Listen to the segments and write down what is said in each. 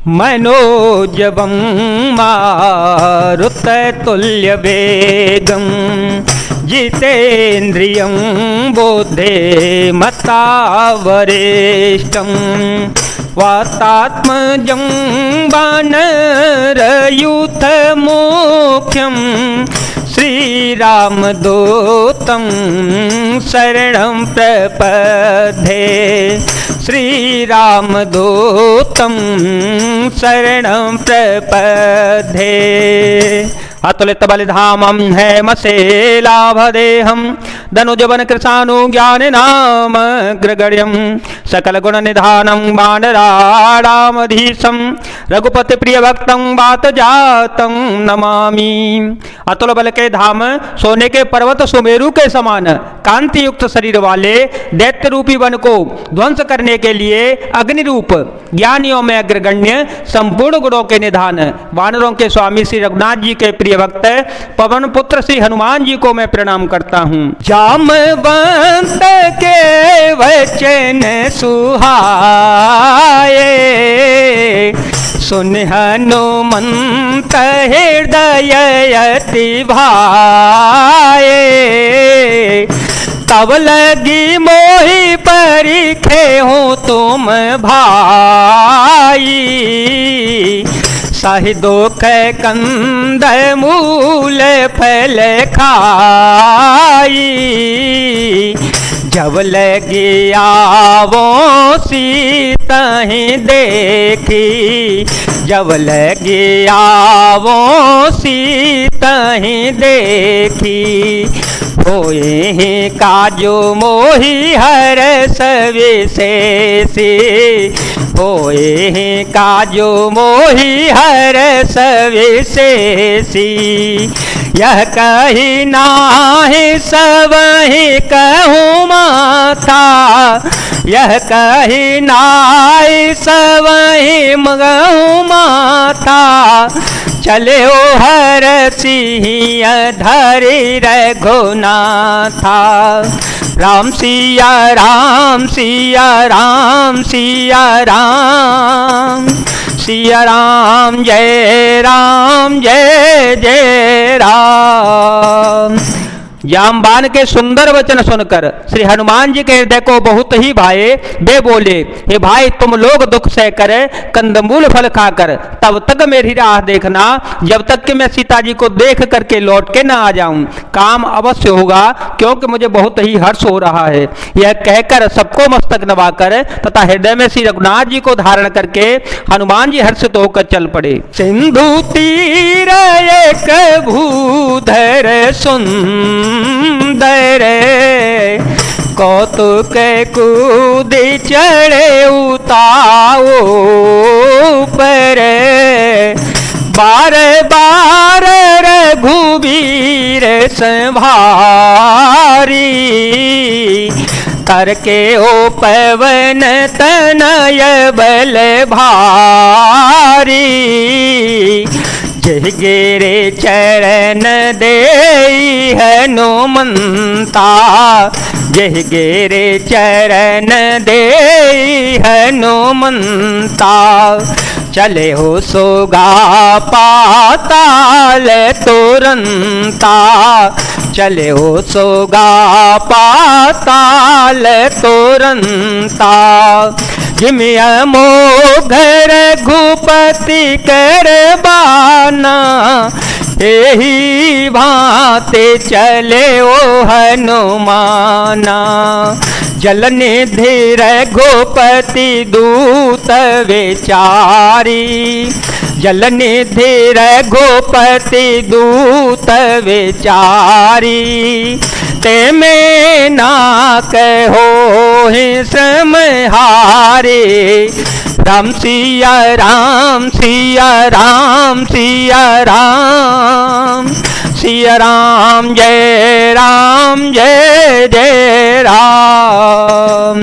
मनोजवं मारुततुल्यवेगं जितेन्द्रियं बुद्धिमतावरिष्ठं वातात्मजं वानरयूथमुख्यं श्रीरामदूतं शरणं प्रपद्ये श्रीरामदूतं शरणं प्रपद्ये अतुलित बलिधामं हेमशेलाभदेहं धनुजवन कृशानुज्ञानिनामग्रगण्यं सकलगुणनिधानं वानराणामधीशं रघुपति प्रियभक्तं वातजातं नमामि। अतुल बल के धाम सोने के पर्वत सुमेरु के समान कांति युक्त शरीर वाले दैत्य रूपी वन को ध्वंस करने के लिए अग्नि रूप ज्ञानियों में अग्रगण्य संपूर्ण गुणों के निधान वानरों के स्वामी श्री रघुनाथ जी के प्रिय भक्त पवन पुत्र श्री हनुमान जी को मैं प्रणाम करता हूँ। जामवंत के वचन सुहाए सुन हनुमंत हृदय अति भाए तब लगी मोहि परिखे हो तुम भाई साहि दुख कंद मूल फल खाई जब लगी आवो सीता ही देखी जब लगी आवो सीता ही देखी होए ही काजो मोहि हर सविशेषी होए ही काजो मोहि हर सविशेषी यह कही नाही सबहि कहूँ माथा यह कही नाई सबहि मगहूँ माथा चले ओ हर सिंह धरि रघुनाथा राम सिया राम सिया राम सिया राम सिया राम जय जय राम। जामबान के सुंदर वचन सुनकर श्री हनुमान जी के हृदय को बहुत ही भाए। वे बोले, हे भाई तुम लोग दुख सह कर कंदमूल फल खाकर तब तक मेरी राह देखना जब तक कि मैं सीता जी को देख करके लौट के ना आ जाऊं। काम अवश्य होगा क्योंकि मुझे बहुत ही हर्ष हो रहा है। यह कहकर सबको मस्तक नवाकर तथा हृदय में श्री रघुनाथ जी को धारण करके हनुमान जी हर्षित होकर चल पड़े। सिंधु तीर एक भूधर सुंदर कौतुक कूदि चढ़े उताओ पर बार बार रघुबीर संभारी करके ओ पवन तनय बल भारी जय गिरे चरण देई हनुमंता जय गिरे चरण देई हनुमंता चले हो सोगा पाताल तुरंता चले हो सोगा पाताल तुरंता जिमिया मोघर घुपति करबाना यही भांति चले ओ हनुमाना जलनिधि रघुपति दूत विचारी जलनिधि रघुपति दूत विचारी ते में ना कहो ही समहारे राम सिया राम सिया राम सिया राम सिया राम जय जय राम।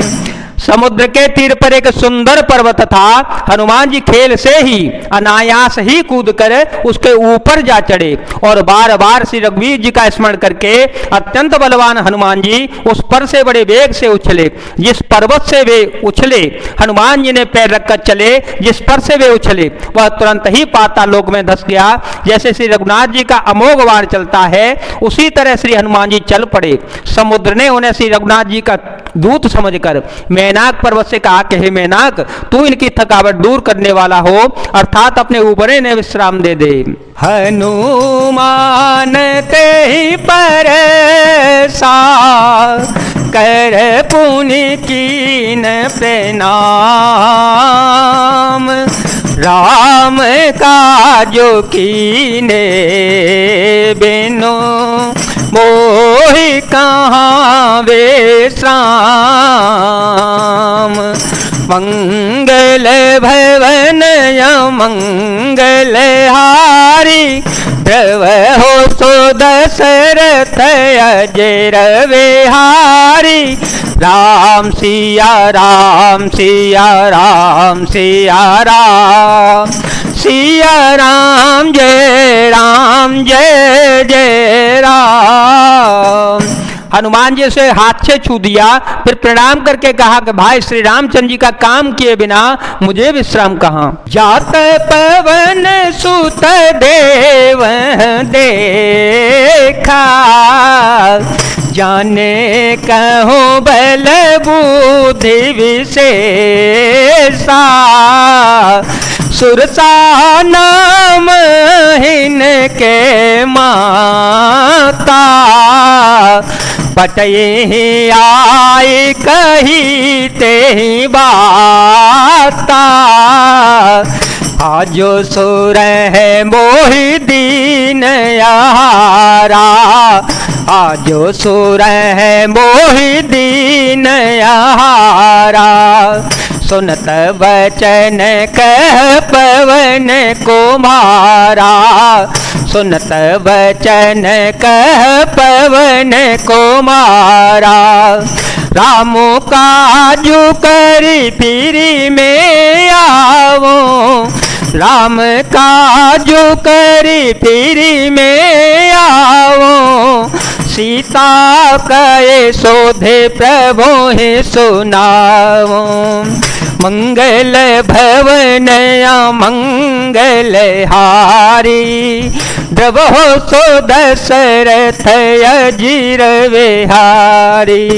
समुद्र के तीर पर एक सुंदर पर्वत था। हनुमान जी खेल से ही अनायास ही कूद कर उसके ऊपर जा चढ़े और बार बार श्री रघुवीर जी का स्मरण करके अत्यंत बलवान हनुमान जी उस पर से बड़े वेग से उछले। जिस पर्वत से वे उछले, हनुमान जी ने पैर रखकर चले, जिस पर से वे उछले वह तुरंत ही पाताल लोक में धंस गया। जैसे श्री रघुनाथ जी का अमोघ वाण चलता है, उसी तरह श्री हनुमान जी चल पड़े। समुद्र ने उन्हें श्री रघुनाथ जी का दूत समझकर मैनाक पर्वत से कहा कि हे मैनाक, तू इनकी थकावट दूर करने वाला हो, अर्थात अपने ऊपरे ने विश्राम दे दे। हनुमान ते ही परसा कर पुनि कीन प्रणाम, राम काजो कीने बिनु मोहि कहाँ विश्राम। मंगल भवन मंगल हारी, ध्रुव हो सो दशरथ अजर विहारी। राम सिया राम सिया राम सिया राम, सिया राम जय जय राम। हनुमान जी से हाथ से छू दिया, फिर प्रणाम करके कहा कि भाई श्री रामचंद्र जी का काम किए बिना मुझे विश्राम कहाँ। जात पवन सुत देव देखा, जाने कहो बल बुद्धि विशेषा। सुरसा नाम हिनके माता, पटये आए कही ते बाता। आजो सुर है मोहि दीन यारा, आजो सुर है मोहि दीन यारा। सुनत वचन कह पवन कुमारा, सुनत वचन कह पवन कुमारा। रामो काजू करी फिरी में आवो, राम काजू करी फिरी में आवो। सीता कहे शोधे प्रभु ही सुनाओ, मंगल भवन मंगल हारी। ध्रुव हो सो दशरथ अजीर विहारी।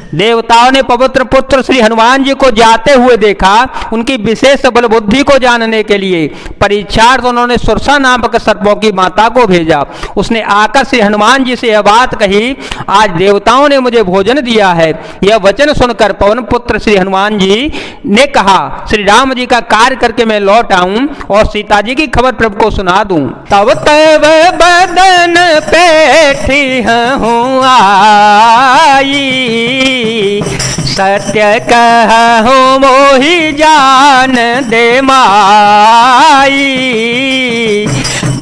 देवताओं ने पवित्र पुत्र श्री हनुमान जी को जाते हुए देखा। उनकी विशेष बल बुद्धि को जानने के लिए परीक्षार्थ उन्होंने सुरसा नामक सर्पों की माता को भेजा। उसने आकर श्री हनुमान जी से यह बात कही, आज देवताओं ने मुझे भोजन दिया है। यह वचन सुनकर पवन पुत्र श्री हनुमान जी ने कहा, श्री राम जी का कार्य करके मैं लौट आऊं और सीता जी की खबर प्रभु को सुना दूं। तब तब बदन पेठी हूँ आई, सत्य कहूँ मोहि जान दे माई।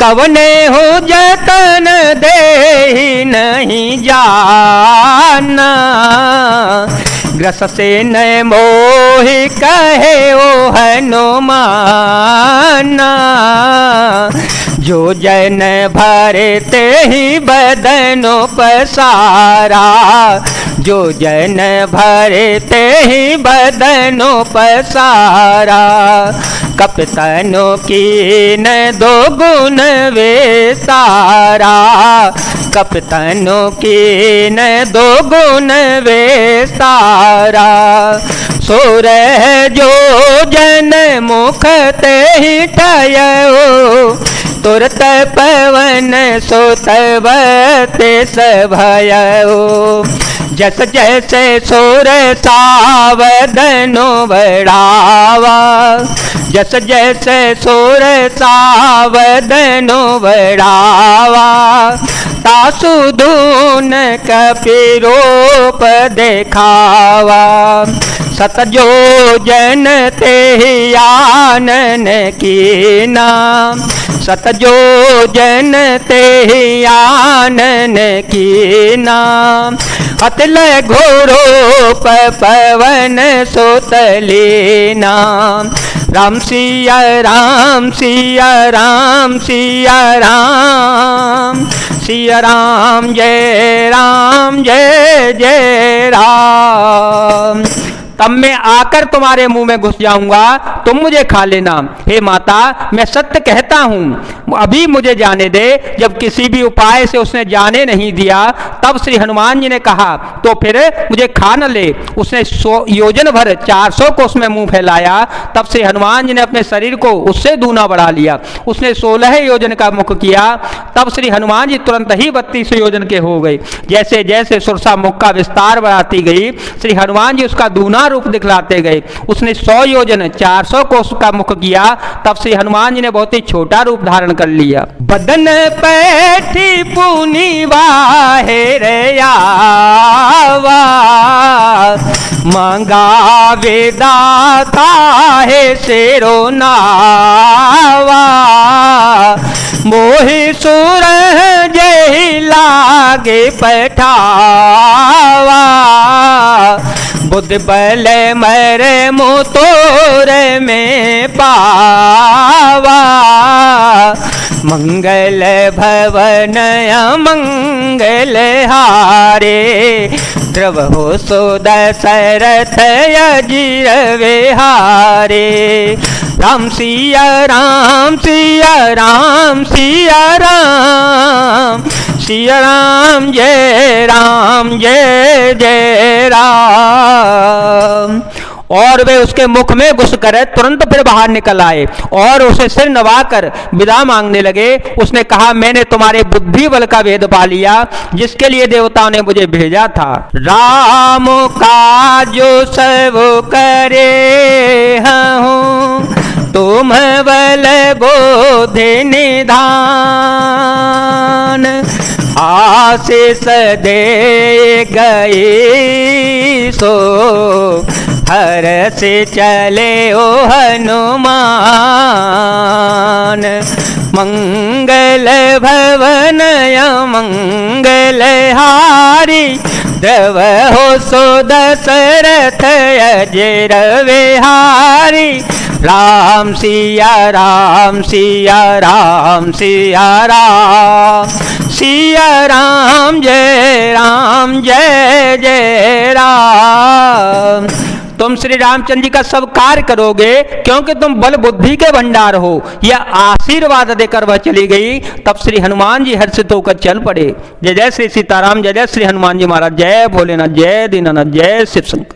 कवने हो जतन दे नहीं जाना, ग्रस से न मोहि कहे ओ हनुमाना। जो जन भरे ते ही बदनो पसारा, जो जन भरे ते ही बदनो पसारा। कपतनो की न दो गुण वे सारा, कपतनो की न दो गुण वे सारा। सोर जो जन मुख ते ही ठयो, तुरत पवन सोतवते सभयो। जस जैसे सोर सावदनो बढ़ावा, जस जैसे सोर सावदनो बढ़ावा। तासु धून कपिरूप देखावा, सतजो जन ते आनन कीना। सतजोजन ते आनन कीना, अतल घोरो पवन सोतलीना। राम सिया राम सिया राम सिया राम, सिया राम जय जय राम। तब मैं आकर तुम्हारे मुंह में घुस जाऊंगा, तुम मुझे खा लेना। हे माता, मैं सत्य कहता हूं, अभी मुझे जाने दे। जब किसी भी उपाय से उसने जाने नहीं दिया, तब श्री हनुमान जी ने कहा तो फिर मुझे खा न ले। उसने 100 योजन भर 400 को उसमें मुंह फैलाया। तब श्री हनुमान जी ने अपने शरीर को उससे दूना बढ़ा लिया। उसने 16 योजन का मुख किया। तब श्री हनुमान जी तुरंत ही 32 योजन के हो गए। जैसे जैसे सुरसा मुख का विस्तार बढ़ाती गई, श्री हनुमान जी उसका दूना रूप दिखलाते गए। उसने 100 योजन 400 कोस का मुख किया। तब श्री हनुमान जी ने बहुत ही छोटा रूप धारण कर लिया। बदन पैठी पुनी वाहे रयावा, मांगा वेदाता है शेरो नावा। मोहि सुर जही लागे पठावा, बुद्ध बल मरे मुतोर में पावा। मंगल भवन मंगल हारे, द्रवहो सो दशरथ अजीर विहारे। राम सिया राम सिया राम सिया राम, सिया राम जय जय राम। और वे उसके मुख में घुसकर तुरंत फिर बाहर निकल आए और उसे सिर नवाकर विदा मांगने लगे। उसने कहा, मैंने तुम्हारे बुद्धि बल का भेद पा लिया, जिसके लिए देवताओं ने मुझे भेजा था। राम का जो सब करे हूँ, तुम बल बोधि निधान। आशीष दे गए सो हर से चले ओ हनुमान। मंगल भवन मंगल हारी, द्रव हो सो दशरथ अजर विहारी। राम सिया राम सिया राम सिया राम, सिया राम जय जय राम। तुम श्री रामचंद्र जी का सब कार्य करोगे, क्योंकि तुम बल बुद्धि के भंडार हो। यह आशीर्वाद देकर वह चली गई। तब श्री हनुमान जी हर्षित होकर चल पड़े। जय जय श्री सीताराम, जय जय श्री हनुमान जी महाराज, जय भोलेनाथ, जय दीनानाथ, जय शिव शंकर।